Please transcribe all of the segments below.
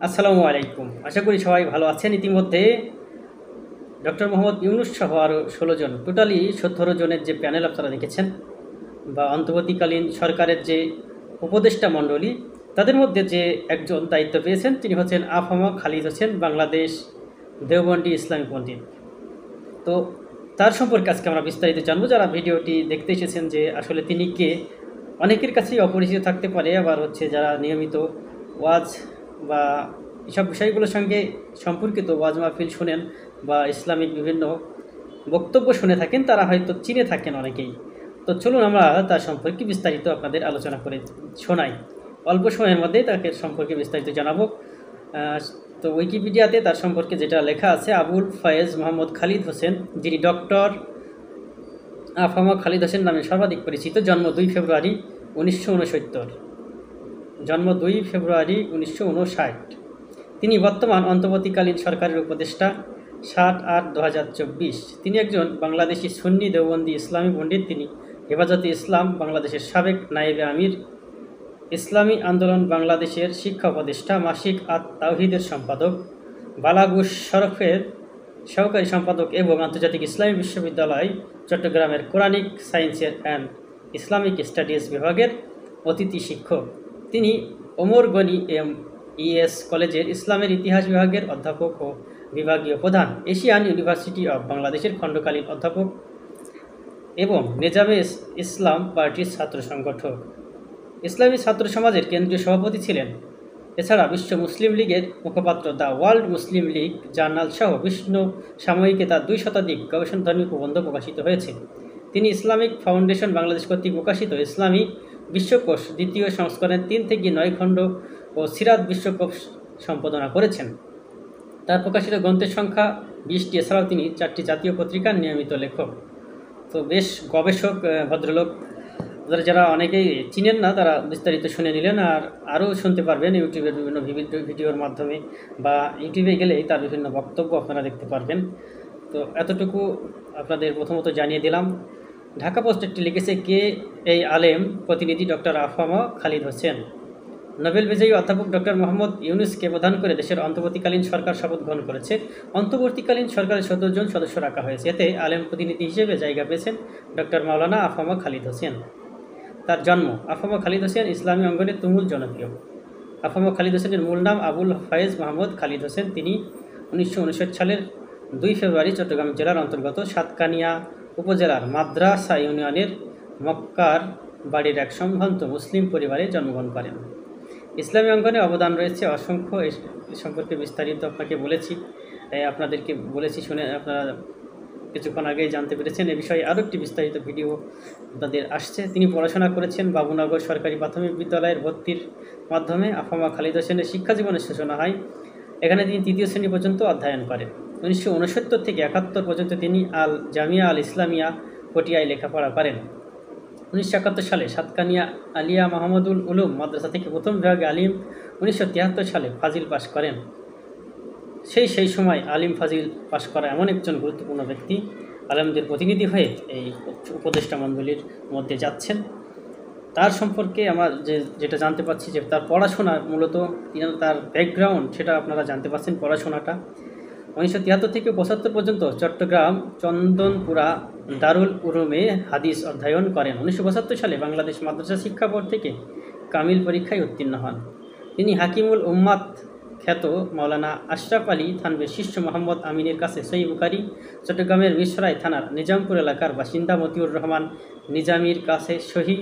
আসসালামু আলাইকুম। আশা করি সবাই ভালো আছেন। ইতিমধ্যে ডক্টর মোহাম্মদ ইউনূস সহ আরও ১৬ জন, টোটালি ১৭ জনের যে প্যানেল আপনারা দেখেছেন বা অন্তর্বর্তীকালীন সরকারের যে উপদেষ্টা মণ্ডলী, তাদের মধ্যে যে একজন দায়িত্ব পেয়েছেন তিনি হচ্ছেন আফামা খালিদ হোসেন, বাংলাদেশ দেওবন্দি ইসলামী পণ্ডিত। তো তার সম্পর্কে আজকে আমরা বিস্তারিত জানবো। যারা ভিডিওটি দেখতে এসেছেন যে আসলে তিনি কে, অনেকের কাছেই অপরিচিত থাকতে পারে, আবার হচ্ছে যারা নিয়মিত ওয়াজ বা এসব বিষয়গুলোর সঙ্গে সম্পর্কিত ওয়াজ মাহফিল শুনেন বা ইসলামিক বিভিন্ন বক্তব্য শুনে থাকেন, তারা হয়তো চিনে থাকেন অনেকেই। তো চলুন আমরা তার সম্পর্কে বিস্তারিত আপনাদের আলোচনা করে শোনাই। অল্প সময়ের মধ্যেই তাকে সম্পর্কে বিস্তারিত জানাবো। তো উইকিপিডিয়াতে তার সম্পর্কে যেটা লেখা আছে, আবুল ফয়েজ মোহাম্মদ খালিদ হোসেন, যিনি ডক্টর আফামা খালিদ হোসেন নামে সর্বাধিক পরিচিত। জন্ম ২ ফেব্রুয়ারি ১৯৬৯। জন্ম ২ ফেব্রুয়ারি ১৯৫৯। তিনি বর্তমান অন্তর্বর্তীকালীন সরকারের উপদেষ্টা ৭-৮-২০২৪। তিনি একজন বাংলাদেশি সুন্নি দেওবন্দি ইসলামী পণ্ডিত। তিনি হেফাজতে ইসলাম বাংলাদেশের সাবেক নায়েবে আমির, ইসলামী আন্দোলন বাংলাদেশের শিক্ষা উপদেষ্টা, মাসিক আত তাওহিদের সম্পাদক, বালাগুশ শরফের সহকারী সম্পাদক এবং আন্তর্জাতিক ইসলামী বিশ্ববিদ্যালয় চট্টগ্রামের কোরআনিক সায়েন্সের অ্যান্ড ইসলামিক স্টাডিজ বিভাগের অতিথি শিক্ষক। তিনি ওমর গনি ইএস কলেজের ইসলামের ইতিহাস বিভাগের অধ্যাপক ও বিভাগীয় প্রধান, এশিয়ান ইউনিভার্সিটি অব বাংলাদেশের খণ্ডকালীন অধ্যাপক এবং নেজামে ইসলাম পার্টির ছাত্র সংগঠক। ইসলামী ছাত্র সমাজের কেন্দ্রীয় সভাপতি ছিলেন। এছাড়া বিশ্ব মুসলিম লীগের মুখপাত্র, the world Muslim League journal সহ বিভিন্ন সাময়িকে তার ২ শতাধিক গবেষণাধর্মী প্রবন্ধ প্রকাশিত হয়েছে। তিনি ইসলামিক ফাউন্ডেশন বাংলাদেশ কর্তৃক প্রকাশিত ইসলামী বিশ্বকোষ দ্বিতীয় সংস্করণের ৩ থেকে ৯ খণ্ড ও সিরাত বিশ্বকোষ সম্পাদনা করেছেন। তার প্রকাশিত গ্রন্থের সংখ্যা ২০টি। এছাড়াও তিনি ৪টি জাতীয় পত্রিকার নিয়মিত লেখক। তো বেশ গবেষক ভদ্রলোক, যারা অনেকেই চিনেন না তারা বিস্তারিত শুনে নিলেন, আর আরও শুনতে পারবেন ইউটিউবের বিভিন্ন ভিডিওর মাধ্যমে, বা ইউটিউবে গেলেই তার বিভিন্ন বক্তব্য আপনারা দেখতে পারবেন। তো এতটুকু আপনাদের প্রথমত জানিয়ে দিলাম। ঢাকা পোস্ট একটি লিখেছে, কে এই আলেম? প্রতিনিধি ডক্টর আফামা খালিদ হোসেন। নোবেল বিজয়ী অধ্যাপক ডক্টর মোহাম্মদ ইউনূসকে প্রধান করে দেশের অন্তর্বর্তীকালীন সরকার শপথ গ্রহণ করেছে। অন্তর্বর্তীকালীন সরকারের ১৭ জন সদস্য রাখা হয়েছে। এতে আলেম প্রতিনিধি হিসেবে জায়গা পেয়েছেন ডক্টর মাওলানা আফামা খালিদ হোসেন। তার জন্ম। আফামা খালিদ হোসেন ইসলামী অঙ্গনে তুমুল জনপ্রিয়। আফামা খালিদ হোসেনের মূল নাম আবুল ফয়েজ মোহাম্মদ খালিদ হোসেন। তিনি ১৯৫৯ সালের ২ ফেব্রুয়ারি চট্টগ্রাম জেলার অন্তর্গত সাতকানিয়া উপজেলার মাদ্রাসা ইউনিয়নের মক্কার বাড়ির এক সম্ভ্রান্ত মুসলিম পরিবারে জন্মগ্রহণ করেন। ইসলামী অঙ্গনে অবদান রয়েছে অসংখ্য। এ সম্পর্কে বিস্তারিত আপনাকে আপনাদেরকে বলেছি, শুনে আপনারা কিছুক্ষণ আগেই জানতে পেরেছেন। এ বিষয়ে আরও একটি বিস্তারিত ভিডিও আপনাদের আসছে। তিনি পড়াশোনা করেছেন বাবুনগর সরকারি প্রাথমিক বিদ্যালয়ের ভর্তির মাধ্যমে। আফামা খালিদ হোসেনের শিক্ষা জীবনের সূচনা হয় এখানে। তিনি ৩য় শ্রেণী পর্যন্ত অধ্যয়ন করেন। ১৯৬৯ থেকে ৭১ পর্যন্ত তিনি আল জামিয়া আল ইসলামিয়া পটিয়ায় লেখাপড়া করেন। ১৯৭১ সালে সাতকানিয়া আলিয়া মাহমুদুল উলুম মাদ্রাসা থেকে প্রথম বিভাগে আলিম। ১৯৭৩ সালে ফাজিল পাশ করেন। সেই সময় আলিম ফাজিল পাশ করা এমন একজন গুরুত্বপূর্ণ ব্যক্তি আলেমদের প্রতিনিধি হয়ে এই উপদেষ্টা মণ্ডলীর মধ্যে যাচ্ছেন। তার সম্পর্কে আমরা যেটা জানতে পারছি যে তার পড়াশোনা, মূলত তার ব্যাকগ্রাউন্ড সেটা আপনারা জানতে পারছেন। পড়াশোনাটা ১৯৭৩ থেকে ৭৫ পর্যন্ত চট্টগ্রাম চন্দনপুরা দারুল উলুমে হাদিস অধ্যয়ন করেন। ১৯৭৫ সালে বাংলাদেশ মাদ্রাসা শিক্ষা বোর্ড থেকে কামিল পরীক্ষায় উত্তীর্ণ হন। তিনি হাকিমুল উম্মাত খ্যাত মাওলানা আশরাফ আলী থানভীর শিষ্য মোহাম্মদ আমিনের কাছে সহিহ বুখারী, চট্টগ্রামের মিরসরাই থানার নিজামপুর এলাকার বাসিন্দা মতিউর রহমান নিজামীর কাছে সহিহ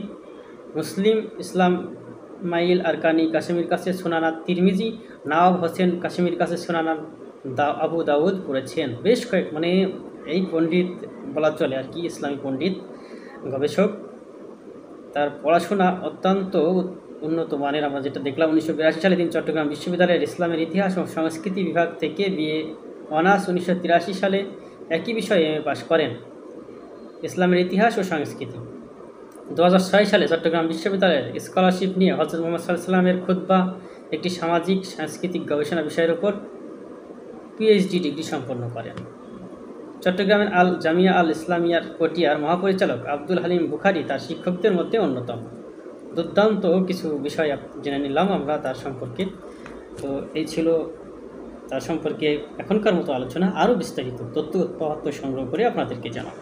মুসলিম, ইসমাইল আরকানি কাশিমির কাছে সুনানা তিরমিজি, নওয়াব হোসেন কাশিমির কাছে সুনানা আবু দাউদ পড়েছেন। বেশ কয়েক এই পণ্ডিত বলা চলে আর কি, ইসলামী পণ্ডিত, গবেষক। তার পড়াশোনা অত্যন্ত উন্নত মানের। আমরা যেটা দেখলাম, ১৯৮২ সালে তিনি চট্টগ্রাম বিশ্ববিদ্যালয়ের ইসলামের ইতিহাস ও সংস্কৃতি বিভাগ থেকে বিএ অনার্স, ১৯৮৩ সালে একই বিষয়ে এমএ পাশ করেন, ইসলামের ইতিহাস ও সংস্কৃতি। ২০০৬ সালে চট্টগ্রাম বিশ্ববিদ্যালয়ের স্কলারশিপ নিয়ে হযরত মুহাম্মদ সাল্লাল্লাহু আলাইহি ওয়াসাল্লামের খুতবা, একটি সামাজিক সাংস্কৃতিক গবেষণা বিষয়ের উপর পিএইচডি ডিগ্রি সম্পন্ন করেন। চট্টগ্রামের আল জামিয়া আল ইসলামিয়ার পটিয়ার মহাপরিচালক আব্দুল হালিম বুখারী তার শিক্ষকদের মধ্যে অন্যতম। দুর্দান্ত কিছু বিষয় জেনে নিলাম আমরা তার সম্পর্কে। তো এই ছিল তার সম্পর্কে এখনকার মতো আলোচনা। আরও বিস্তারিত তথ্য সংগ্রহ করে আপনাদেরকে জানাবো।